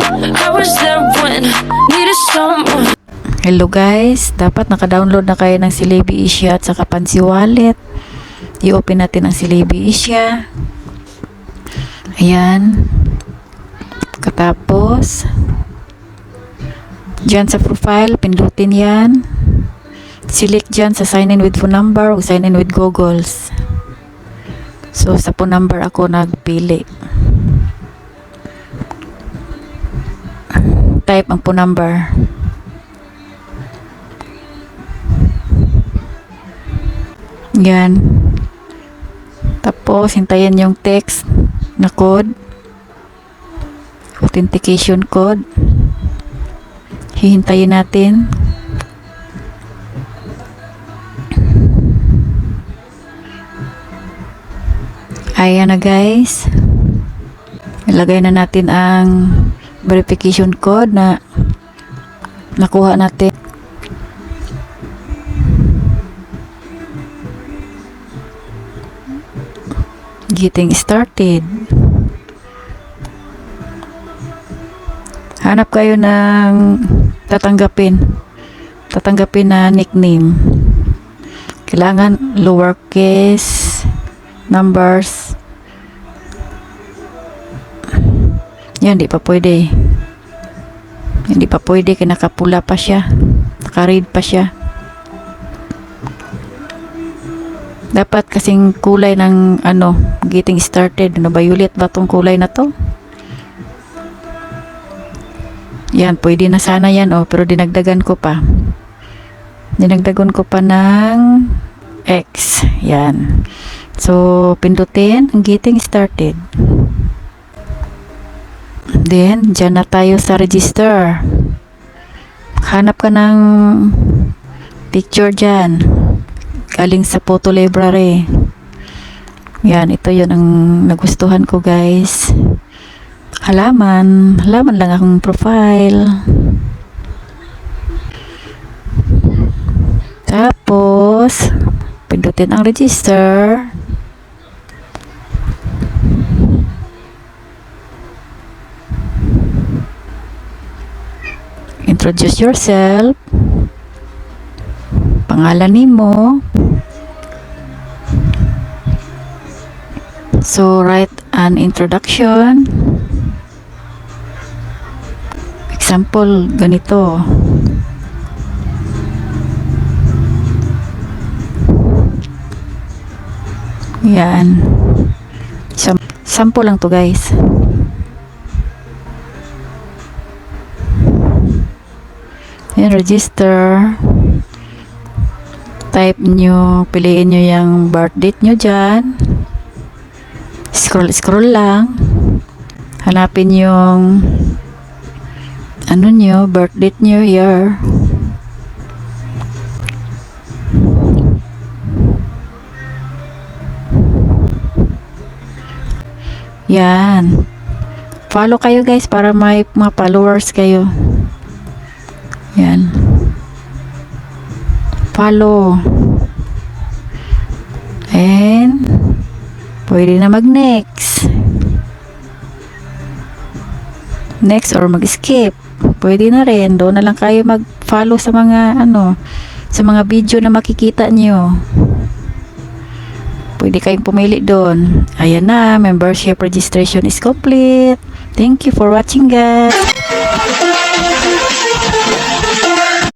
I was there when needed someone. Hello guys, dapat naka-download na kayo ng Celebi Asia at saka Pansy Wallet. I-open natin ang Celebi Asia. Ayan. Katapos, dyan sa profile, pindutin yan. Select dyan sa sign in with phone number o sign in with Googles. So, sa phone number ako nagpili. Type ang phone number. Yan. Tapos, hintayin yung text na code. Authentication code. Hihintayin natin. Ayan na guys. Ilagay na natin ang verification code na nakuha natin. Getting started. Hanap kayo ng tatanggapin na nickname. Kailangan lowercase numbers. Yan, di pa pwede. Hindi pa pwede, kinakapula pa siya. Naka-read pa siya. Dapat kasing kulay ng getting started. Violet ba tong kulay na to? Yan, pwede na sana yan, pero dinagdagan ko pa. Dinagdagan ko pa ng X. Yan. So, pindutin ang getting started. Then, dyan na tayo sa register. Hanap ka ng picture dyan. Galing sa photo library. Yan, ito yun ang nagustuhan ko guys. Halaman lang akong profile. Tapos, pindutin ang register. Introduce yourself. Pangalan mo. So, write an introduction. Example, ganito. Yan. Sample lang to guys. Yan, register. Type nyo, piliin nyo yung birth date nyo dyan. Scroll lang. Hanapin yung nyo, birth date nyo, year. Yan. Follow kayo guys para may mga followers kayo. Yan. Follow. And pwede na mag-next. Next or mag-skip. Pwede na rin. Doon na lang kayo mag-follow sa mga sa mga video na makikita nyo. Pwede kayong pumili doon. Ayan na, membership registration is complete. Thank you for watching guys.